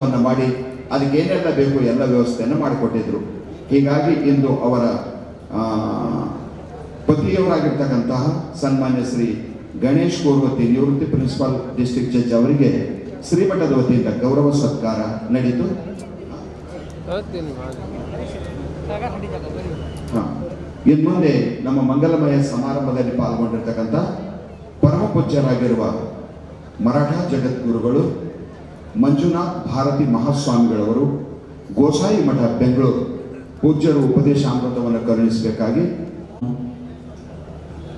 ಮಾಡಿ ಅದಕ್ಕೆ ಏನೆಲ್ಲ ಬೇಕು ಎಲ್ಲ ವ್ಯವಸ್ಥೆಯನ್ನು ಮಾಡಿಕೊಟ್ಟಿದ್ರು. ಹೀಗಾಗಿ ಇಂದು ಅವರ ಪತಿಯವರಾಗಿರ್ತಕ್ಕಂತಹ ಸನ್ಮಾನ್ಯ ಶ್ರೀ ಗಣೇಶ್ ಕೋರ್ವತಿ ನಿವೃತ್ತಿ ಪ್ರಿನ್ಸಿಪಾಲ್ ಡಿಸ್ಟ್ರಿಕ್ಟ್ ಜಡ್ಜ್ ಅವರಿಗೆ ಶ್ರೀಮಠದ ವತಿಯಿಂದ ಗೌರವ ಸತ್ಕಾರ ನಡೆಯಿತು. ಇನ್ನು ಮುಂದೆ ನಮ್ಮ ಮಂಗಲಮಯ ಸಮಾರಂಭದಲ್ಲಿ ಪಾಲ್ಗೊಂಡಿರ್ತಕ್ಕಂಥ ಪರಮ ಪೂಜ್ಯರಾಗಿರುವ ಮರಾಠ ಜಗದ್ಗುರುಗಳು ಮಂಜುನಾಥ್ ಭಾರತಿ ಮಹಾಸ್ವಾಮಿಗಳವರು ಗೋಸಾಯಿ ಮಠ ಬೆಂಗಳೂರು ಪೂಜ್ಯರು ಉಪದೇಶಾಮೃತವನ್ನು ಕರುಣಿಸಬೇಕಾಗಿ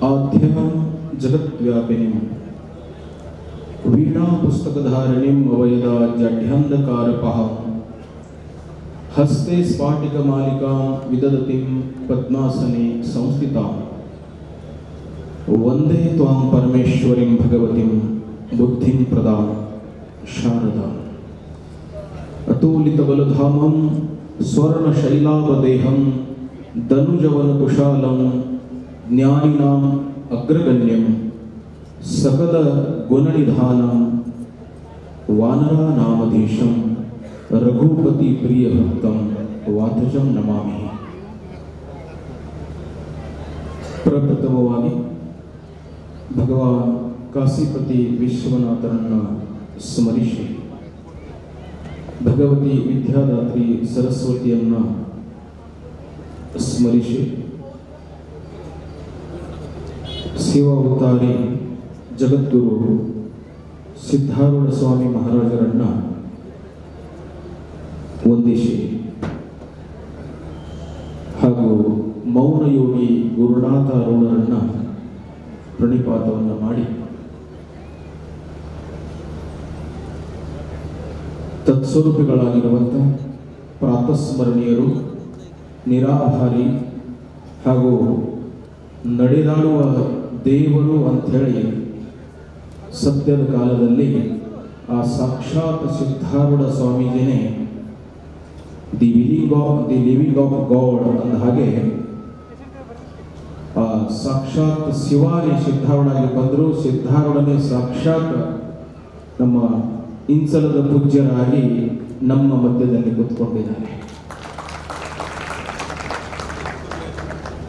ಆದ್ಯ ಜಗದ್ವ್ಯಾಪಿನಿಂ ವೀಣಾ ಪುಸ್ತಕಧಾರಿಣಿಂ ಅವಯದ ಜಢ್ಯಂಧಕಾರಪಃ ಹಸ್ತೆ ಸ್ಫಾಟಿಕ ಮಾಲಿಕಾಂ ವಿದದತಿಂ ಪದ್ಮಾಸನೆ ಸಂಸ್ಥಿತಾಂ ವಂದೇ ತ್ವಾಂ ಪರಮೇಶ್ವರಿಂ ಭಗವತಿಂ ಬುದ್ಧಿಂ ಪ್ರದಾಂ ಶಾರದಾ ಅತುಲಿತ ಬಲಧಾಮಂ ಸ್ವರ್ಣ ಶೈಲಾಭದೇಹಂ ಧನುಜವನ ಕುಶಾಲಂ ಜ್ಞಾನಿನಾಂ ಅಗ್ರಗಣ್ಯಂ ಸಕಲ ಗುಣನಿಧಾನಂ ವಾನರಾನಾಮಧೀಶಂ ರಘುಪತಿ ಪ್ರಿಯ ಭಕ್ತಂ ವಾತಜಂ ನಮಾಮಿ. ಪ್ರಪ್ರಥಮವಾಗಿ ಭಗವಾನ್ ಕಾಶಿಪತಿ ವಿಶ್ವನಾಥರನ್ನು ಸ್ಮರಿಸಿ ಭಗವತಿ ವಿದ್ಯಾದಾತ್ರಿ ಸರಸ್ವತಿಯನ್ನು ಸ್ಮರಿಸಿ ಶಿವಾವತಾರಿ ಜಗದ್ಗುರು ಸಿದ್ಧಾರೂಢ ಸ್ವಾಮಿ ಮಹಾರಾಜರನ್ನು ವಂದಿಸಿ ಹಾಗೂ ಮೌನಯೋಗಿ ಗುರುನಾಥ ಅರುಣರನ್ನು ಪ್ರಣಿಪಾತವನ್ನು ಮಾಡಿ ತತ್ಸ್ವರೂಪಿಗಳಾಗಿರುವಂಥ ಪ್ರಾತಸ್ಮರಣೀಯರು ನಿರಾಧಾರಿ ಹಾಗೂ ನಡೆದಾಡುವ ದೇವರು ಅಂಥೇಳಿ ಸತ್ಯದ ಕಾಲದಲ್ಲಿ ಆ ಸಾಕ್ಷಾತ್ ಸಿದ್ಧಾರೂಢ ಸ್ವಾಮೀಜಿನೇ ದಿ ಲಿವಿಂಗ್ ಆಫ್ ಗಾಡ್ ಅಂದ ಹಾಗೆ ಆ ಸಾಕ್ಷಾತ್ ಶಿವಾನೇ ಸಿದ್ಧಾರೂಢಾಗಿ ಬಂದರು. ಸಿದ್ಧಾರೂಢನೇ ಸಾಕ್ಷಾತ್ ನಮ್ಮ ಇಂಚಲದ ಪೂಜ್ಯರಾಗಿ ನಮ್ಮ ಮಧ್ಯದಲ್ಲಿ ಕೂತ್ಕೊಂಡಿದ್ದಾರೆ.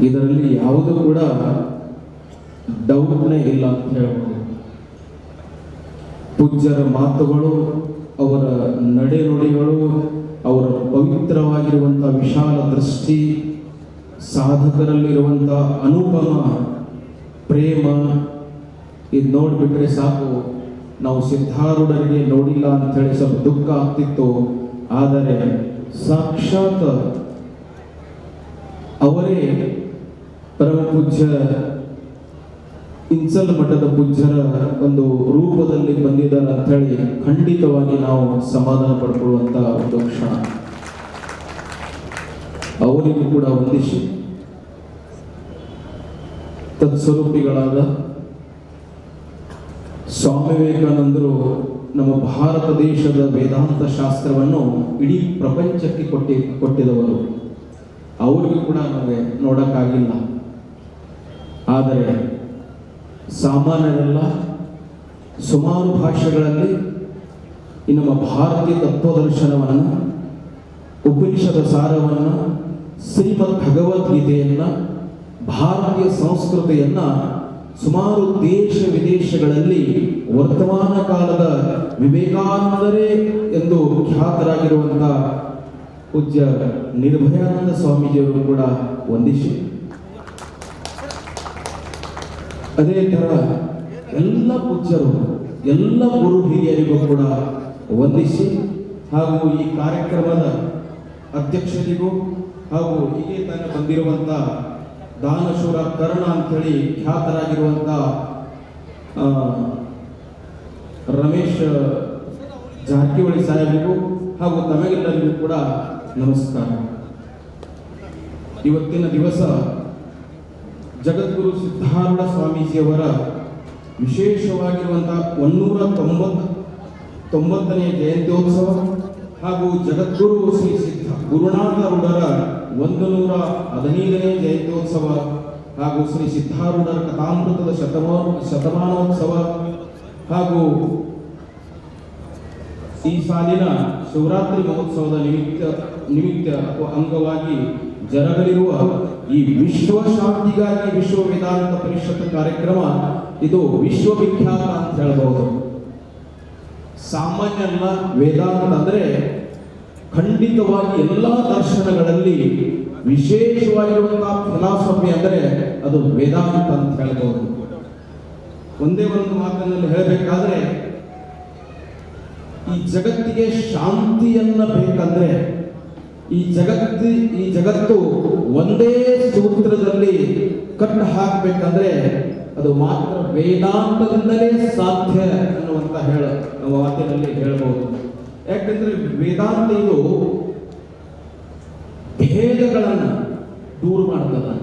ಇದರಲ್ಲಿ ಯಾವುದೂ ಕೂಡ ಡೌಟ್ನೇ ಇಲ್ಲ ಅಂತ ಹೇಳ್ಬೋದು. ಪೂಜ್ಯರ ಮಾತುಗಳು, ಅವರ ನಡೆನುಡಿಗಳು, ಅವರ ಪವಿತ್ರವಾಗಿರುವಂಥ ವಿಶಾಲ ದೃಷ್ಟಿ, ಸಾಧಕರಲ್ಲಿರುವಂಥ ಅನುಪಮ ಪ್ರೇಮ, ಇದು ನೋಡಿಬಿಟ್ರೆ ಸಾಕು ನಾವು ಸಿದ್ಧಾರೂಢರಿಗೆ ನೋಡಿಲ್ಲ ಅಂಥೇಳಿ ಸ್ವಲ್ಪ ದುಃಖ ಆಗ್ತಿತ್ತು. ಆದರೆ ಸಾಕ್ಷಾತ್ ಅವರೇ ಪರಮ ಪೂಜ್ಯ ಇಂಚಲ ಮಠದ ಪೂಜ್ಯರ ಒಂದು ರೂಪದಲ್ಲಿ ಬಂದಿದ್ದಾರೆ ಅಂತ ಹೇಳಿ ಖಂಡಿತವಾಗಿ ನಾವು ಸಮಾಧಾನ ಪಡ್ಕೊಳ್ಳುವಂತ ಒಂದು ಕ್ಷಣ. ಅವರಿಗೂ ಕೂಡ ವಂದಿಸಿ ತತ್ಸ್ವರೂಪಿಗಳಾದ ಸ್ವಾಮಿ ವಿವೇಕಾನಂದರು ನಮ್ಮ ಭಾರತ ದೇಶದ ವೇದಾಂತ ಶಾಸ್ತ್ರವನ್ನು ಇಡೀ ಪ್ರಪಂಚಕ್ಕೆ ಕೊಟ್ಟಿದವರು. ಅವರಿಗೂ ಕೂಡ ನಮಗೆ ನೋಡಕ್ಕಾಗಿಲ್ಲ. ಆದರೆ ಸಾಮಾನ್ಯರೆಲ್ಲ ಸುಮಾರು ಭಾಷೆಗಳಲ್ಲಿ ಈ ನಮ್ಮ ಭಾರತೀಯ ತತ್ವದರ್ಶನವನ್ನು, ಉಪನಿಷದ ಸಾರವನ್ನು, ಶ್ರೀಮದ್ ಭಗವದ್ಗೀತೆಯನ್ನು, ಭಾರತೀಯ ಸಂಸ್ಕೃತಿಯನ್ನು ಸುಮಾರು ದೇಶ ವಿದೇಶಗಳಲ್ಲಿ ವರ್ತಮಾನ ಕಾಲದ ವಿವೇಕಾನಂದರೇ ಎಂದು ಖ್ಯಾತರಾಗಿರುವಂಥ ಪೂಜ್ಯ ನಿರ್ಭಯಾನಂದ ಸ್ವಾಮೀಜಿಯವರು ಕೂಡ ವಂದಿಸಿ, ಅದೇ ಥರ ಎಲ್ಲ ಪೂಜ್ಯರು, ಎಲ್ಲ ಗುರು ಹಿರಿಯರಿಗೂ ಕೂಡ ವಂದಿಸಿ, ಹಾಗೂ ಈ ಕಾರ್ಯಕ್ರಮದ ಅಧ್ಯಕ್ಷರಿಗೂ ಹಾಗೂ ಹೀಗೆ ತಾನೇ ಬಂದಿರುವಂಥ ದಾನಶೂರ ಕರ್ಣ ಅಂಥೇಳಿ ಖ್ಯಾತರಾಗಿರುವಂಥ ರಮೇಶ್ ಜಾರಕಿಹೊಳಿ ಸಾಹೇಬರಿಗೂ ಹಾಗೂ ತಮಗೆಲ್ಲರಿಗೂ ಕೂಡ ನಮಸ್ಕಾರ. ಇವತ್ತಿನ ದಿವಸ ಜಗದ್ಗುರು ಸಿದ್ಧಾರೂಢ ಸ್ವಾಮೀಜಿಯವರ ವಿಶೇಷವಾಗಿರುವಂಥ 190ನೇ ಜಯಂತ್ಯೋತ್ಸವ ಹಾಗೂ ಜಗದ್ಗುರು ಶ್ರೀ ಗುರುನಾಥ ರೂಢರ 115ನೇ ಜಯಂತ್ಯೋತ್ಸವ ಹಾಗೂ ಶ್ರೀ ಸಿದ್ಧಾರೂಢರ ಕಥಾಮೃತದ ಶತಮಾನೋತ್ಸವ ಹಾಗೂ ಈ ಸಾಲಿನ ಶಿವರಾತ್ರಿ ಮಹೋತ್ಸವದ ನಿಮಿತ್ತ ಅಥವಾ ಅಂಗವಾಗಿ ಜರಗಲಿರುವ ಈ ವಿಶ್ವ ಶಾಂತಿಗಾಗಿ ವಿಶ್ವ ವೇದಾಂತ ಪರಿಷತ್ ಕಾರ್ಯಕ್ರಮ ಇದು ವಿಶ್ವವಿಖ್ಯಾತ ಅಂತ ಹೇಳಬಹುದು. ಸಾಮಾನ್ಯ ಅಲ್ಲ, ವೇದಾಂತ ಅಂದ್ರೆ ಖಂಡಿತವಾಗಿ ಎಲ್ಲ ದರ್ಶನಗಳಲ್ಲಿ ವಿಶೇಷವಾಗಿರುವಂತಹ ಫಿಲಾಸಫಿ ಅಂದರೆ ಅದು ವೇದಾಂತ ಅಂತ ಹೇಳಬಹುದು. ಒಂದೇ ಒಂದು ಮಾತಿನಲ್ಲಿ ಹೇಳಬೇಕಾದ್ರೆ, ಈ ಜಗತ್ತಿಗೆ ಶಾಂತಿಯನ್ನ ಬೇಕಂದ್ರೆ ಈ ಜಗತ್ತು ಒಂದೇ ಸೂತ್ರದಲ್ಲಿ ಕಟ್ಟು ಹಾಕಬೇಕಂದ್ರೆ ಅದು ಮಾತ್ರ ವೇದಾಂತದಿಂದಲೇ ಸಾಧ್ಯ ಅನ್ನುವಂತ ಮಾತಿನಲ್ಲಿ ಹೇಳಬಹುದು. ಯಾಕಂದ್ರೆ ವೇದಾಂತ ಇದು ಭೇದಗಳನ್ನು ದೂರ ಮಾಡ್ತದೆ,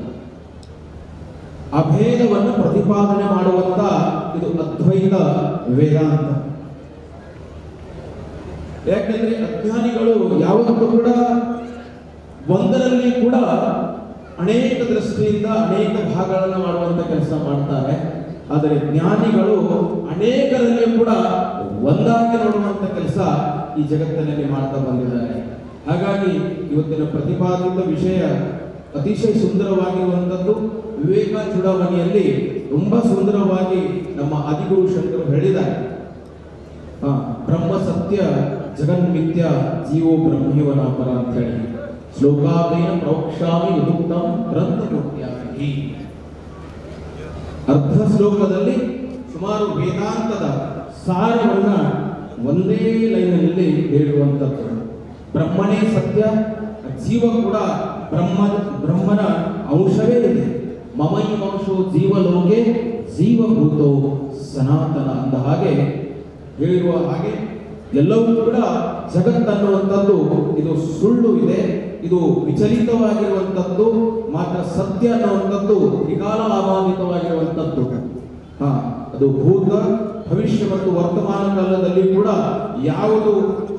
ಅಭೇದವನ್ನು ಪ್ರತಿಪಾದನೆ ಮಾಡುವಂತ ಇದು ಅದ್ವೈತ ವೇದಾಂತ. ಯಾಕಂದ್ರೆ ಅಜ್ಞಾನಿಗಳು ಯಾವತ್ತೂ ಕೂಡ ಒಂದರಲ್ಲಿ ಕೂಡ ಅನೇಕ ದೃಷ್ಟಿಯಿಂದ ಅನೇಕ ಭಾಗಗಳನ್ನು ಮಾಡುವಂತ ಕೆಲಸ ಮಾಡ್ತಾರೆ. ಆದರೆ ಜ್ಞಾನಿಗಳು ಅನೇಕರಲ್ಲಿ ಕೂಡ ಒಂದಾಗಿ ನೋಡುವಂತ ಕೆಲಸ ಈ ಜಗತ್ತಿನಲ್ಲಿ ಮಾಡ್ತಾ ಬಂದಿದ್ದಾರೆ. ಹಾಗಾಗಿ ಇವತ್ತಿನ ಪ್ರತಿಪಾದಿತ ವಿಷಯ ಅತಿಶಯ ಸುಂದರವಾಗಿರುವಂಥದ್ದು. ವಿವೇಕ ಚೂಡಾಮಣಿಯಲ್ಲಿ ತುಂಬಾ ಸುಂದರವಾಗಿ ನಮ್ಮ ಆದಿಗುರು ಶಂಕರು ಹೇಳಿದ್ದಾರೆ, ಬ್ರಹ್ಮ ಸತ್ಯ ಜಗನ್ಮಿಥ್ಯ ಜೀವೋ ಬ್ರಹ್ಮೇವನಾಪರ ಅಂತ ಹೇಳಿ ಶ್ಲೋಕಾದೇನ ಪ್ರವಕ್ಷ್ಯಾಮಿ ವಿದುಕ್ತಂ ಗ್ರಂಥಮೂರ್ತಿಯಾಗಿ. ಅರ್ಧ ಶ್ಲೋಕದಲ್ಲಿ ಸುಮಾರು ವೇದಾಂತದ ಸಾರವನ್ನ ಒಂದೇ ಲೈನಲ್ಲಿ ಹೇಳುವಂಥದ್ದು. ಬ್ರಹ್ಮನೇ ಸತ್ಯ, ಜೀವ ಕೂಡ ಬ್ರಹ್ಮನ ಅಂಶವೇ ಇದೆ. ಮಮೈವಂಶೋ ಜೀವಲೋಕೆ ಜೀವಭೂತೋ ಸನಾತನ ಅಂದ ಹಾಗೆ ಹೇಳಿರುವ ಹಾಗೆ ಎಲ್ಲವೂ ಕೂಡ ಜಗತ್ತನ್ನುವಂಥದ್ದು ಇದು ಸುಳ್ಳು ಇದೆ, ಇದು ವಿಚಲಿತವಾಗಿರುವಂಥದ್ದು, ಮಾತ್ರ ಸತ್ಯ ಅನ್ನುವಂಥದ್ದು ತ್ರಿಕಾಲ ಆಬಾಧಿತವಾಗಿರುವಂಥದ್ದು. ಅದು ಭೂತ ಭವಿಷ್ಯ ಮತ್ತು ವರ್ತಮಾನ ಕಾಲದಲ್ಲಿ ಕೂಡ ಯಾವುದು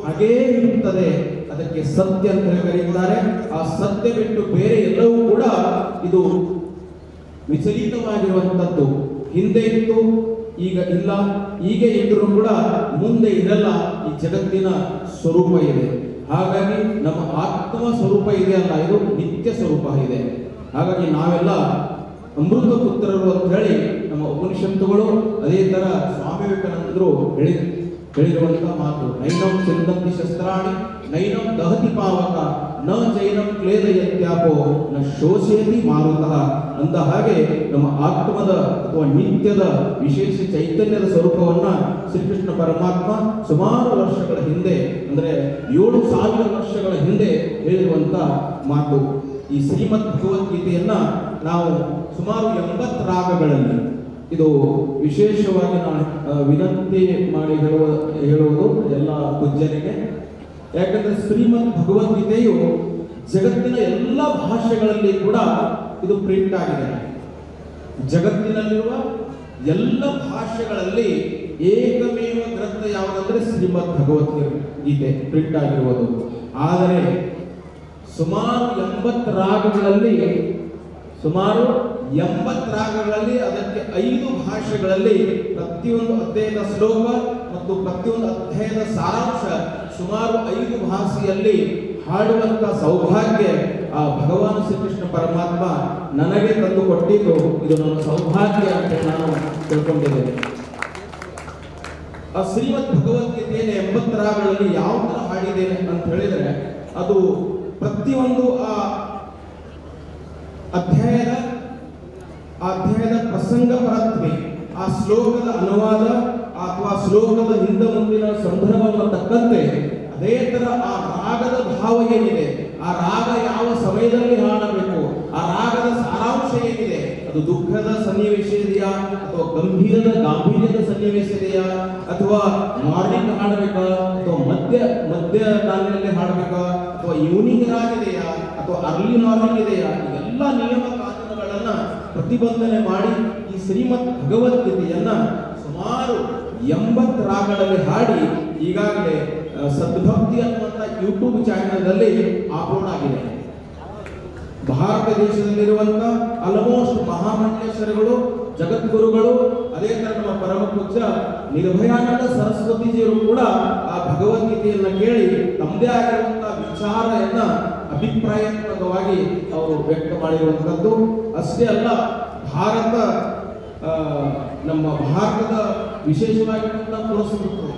ಹಾಗೇ ಇರುತ್ತದೆ ಅದಕ್ಕೆ ಸತ್ಯ ಅಂತ ಕರೆಯುತ್ತಾರೆ. ಆ ಸತ್ಯ ಬಿಟ್ಟು ಬೇರೆ ಎಲ್ಲವೂ ಕೂಡ ಇದು ವಿಚಲಿತವಾಗಿರುವಂಥದ್ದು. ಹಿಂದೆ ಇತ್ತು, ಈಗ ಇಲ್ಲ, ಈಗ ಇದ್ರೂ ಕೂಡ ಮುಂದೆ ಇರಲ್ಲ. ಈ ಜಗತ್ತಿನ ಸ್ವರೂಪ ಇದೆ. ಹಾಗಾಗಿ ನಮ್ಮ ಆತ್ಮ ಸ್ವರೂಪ ಇದೆ ಅಲ್ಲ, ಇದು ನಿತ್ಯ ಸ್ವರೂಪ ಇದೆ. ಹಾಗಾಗಿ ನಾವೆಲ್ಲ ಅಮೃತ ಪುತ್ರರು ಅಂತ ಹೇಳಿ ನಮ್ಮ ಉಪನಿಷತ್ತುಗಳು, ಅದೇ ತರ ಸ್ವಾಮಿ ವಿವೇಕಾನಂದರು ಹೇಳಿರುವಂತಹ ಮಾತು, ನೈನಂ ಚಿಂದಂತಿ ಶಸ್ತ್ರಾಣಿ ನೈನಂ ದಹತಿ ಪಾವಕ ನ ಚೈನಂ ಕ್ಲೇದಯತ್ಯಾಪೋ ನ ಶೋಷಯತಿ ಮಾರುತಃ ಅಂದ ಹಾಗೆ ನಮ್ಮ ಆತ್ಮದ ಅಥವಾ ನಿತ್ಯದ ವಿಶೇಷ ಚೈತನ್ಯದ ಸ್ವರೂಪವನ್ನ ಶ್ರೀಕೃಷ್ಣ ಪರಮಾತ್ಮ ಸುಮಾರು ವರ್ಷಗಳ ಹಿಂದೆ, ಅಂದ್ರೆ 7,000 ವರ್ಷಗಳ ಹಿಂದೆ ಹೇಳಿರುವಂತ ಮಾತು. ಈ ಶ್ರೀಮದ್ ಭಗವದ್ಗೀತೆಯನ್ನ ನಾವು ಸುಮಾರು 80 ರಾಗಗಳಲ್ಲಿ, ಇದು ವಿಶೇಷವಾಗಿ ನಾನು ವಿನಂತಿ ಮಾಡಿ ಹೇಳುವುದು ಎಲ್ಲ ಪೂಜ್ಯರಿಗೆ. ಯಾಕಂದ್ರೆ ಶ್ರೀಮದ್ ಭಗವದ್ಗೀತೆಯು ಜಗತ್ತಿನ ಎಲ್ಲ ಭಾಷೆಗಳಲ್ಲಿ ಕೂಡ ಇದು ಪ್ರಿಂಟ್ ಆಗಿದೆ. ಜಗತ್ತಿನಲ್ಲಿರುವ ಎಲ್ಲ ಭಾಷೆಗಳಲ್ಲಿ ಏಕಮೇವ ಗ್ರಂಥ ಯಾವುದಂದ್ರೆ ಶ್ರೀಮದ್ ಭಗವದ್ಗೀತೆ ಪ್ರಿಂಟ್ ಆಗಿರುವುದು. ಆದರೆ ಸುಮಾರು 80 ರಾಗಗಳಲ್ಲಿ ಅದಕ್ಕೆ 5 ಭಾಷೆಗಳಲ್ಲಿ ಪ್ರತಿಯೊಂದು ಅಧ್ಯಾಯದ ಶ್ಲೋಕ ಮತ್ತು ಪ್ರತಿಯೊಂದು ಅಧ್ಯಾಯದ ಸಾರಾಂಶ ಸುಮಾರು 5 ಭಾಷೆಯಲ್ಲಿ ಹಾಡುವಂತ ಸೌಭಾಗ್ಯ ಆ ಭಗವಾನ್ ಶ್ರೀಕೃಷ್ಣ ಪರಮಾತ್ಮ ನನಗೆ ತಂದು ಕೊಟ್ಟಿದ್ದು. ಇದು ನನ್ನ ಸೌಭಾಗ್ಯ ಅಂತ ನಾನು ತಿಳ್ಕೊಂಡಿದ್ದೇನೆ. ಆ ಶ್ರೀಮದ್ ಭಗವದ್ಗೀತೆಯನ್ನು 80 ರಾಗಗಳಲ್ಲಿ ಯಾವ ತರ ಹಾಡಿದ್ದೇನೆ ಅಂತ ಹೇಳಿದ್ರೆ, ಅದು ಪ್ರತಿಯೊಂದು ಆ ಅಧ್ಯಾಯದ ಪ್ರಸಂಗ ಪರತ್ವೆ, ಆ ಶ್ಲೋಕದ ಅನುವಾದ ಅಥವಾ ಶ್ಲೋಕದ ಹಿಂದೆ ಮುಂದಿನ ಸಂದರ್ಭವನ್ನು ತಕ್ಕಂತೆ ಅದೇ ತರ ಆ ರಾಗದ ಭಾವ ಏನಿದೆ, ಆ ರಾಗ ಯಾವ ಸಮಯದಲ್ಲಿ ಹಾಡಬೇಕು, ಆ ರಾಗದ ಸಾರಾಂಶ ಏನಿದೆ, ಅದು ದುಃಖದ ಸನ್ನಿವೇಶ ಇದೆಯಾ ಅಥವಾ ಗಾಂಭೀರ್ಯದ ಸನ್ನಿವೇಶ ಇದೆಯಾ, ಅಥವಾ ಮಾರ್ನಿಂಗ್ ಹಾಡಬೇಕಾ ಅಥವಾ ಮಧ್ಯ ಕಾಲಿನಲ್ಲಿ ಹಾಡಬೇಕಾ, ಅಥವಾ ಈವ್ನಿಂಗ್ ರಾಗಿದೆಯಾ ಅಥವಾ ಅರ್ಲಿ ಮಾರ್ನಿಂಗ್ ಇದೆಯಾ, ಎಲ್ಲ ನಿಯಮ ಕಾನೂನುಗಳನ್ನ ಪ್ರತಿಬಂಧನೆ ಮಾಡಿ ಈ ಶ್ರೀಮದ್ ಭಗವದ್ಗೀತೆಯನ್ನ ಸುಮಾರು 80 ರಾಗಗಳಲ್ಲಿ ಹಾಡಿ ಈಗಾಗಲೇ ಸದ್ಭಕ್ತಿ ಅನ್ನುವಂಥ ಯೂಟ್ಯೂಬ್ ಚಾನೆಲ್ನಲ್ಲಿ ಅಪ್ಲೋಡ್ ಆಗಿದೆ. ಭಾರತ ದೇಶದಲ್ಲಿರುವಂತ ಆಲ್ಮೋಸ್ಟ್ ಮಹಾಮಂಡಲೇಶ್ವರಗಳು ಜಗದ್ಗುರುಗಳು, ಅದೇ ತರ ನಮ್ಮ ಪರಮ ಪೂಜ್ಯ ನಿರ್ಭಯಾನಂದ ಸರಸ್ವತಿಜಿಯವರು ಕೂಡ ಆ ಭಗವದ್ಗೀತೆಯನ್ನ ಕೇಳಿ ತಮ್ಮದೇ ಆಗಿರುವಂತಹ ವಿಚಾರವನ್ನ ಅಭಿಪ್ರಾಯಾತ್ಮಕವಾಗಿ ಅವರು ವ್ಯಕ್ತ ಮಾಡಿರುವಂತದ್ದು. ಅಷ್ಟೇ ಅಲ್ಲ, ಭಾರತ ನಮ್ಮ ಭಾರತದ ವಿಶೇಷವಾಗಿರುವಂತಹ ಪುರಸ್ಕೃತರು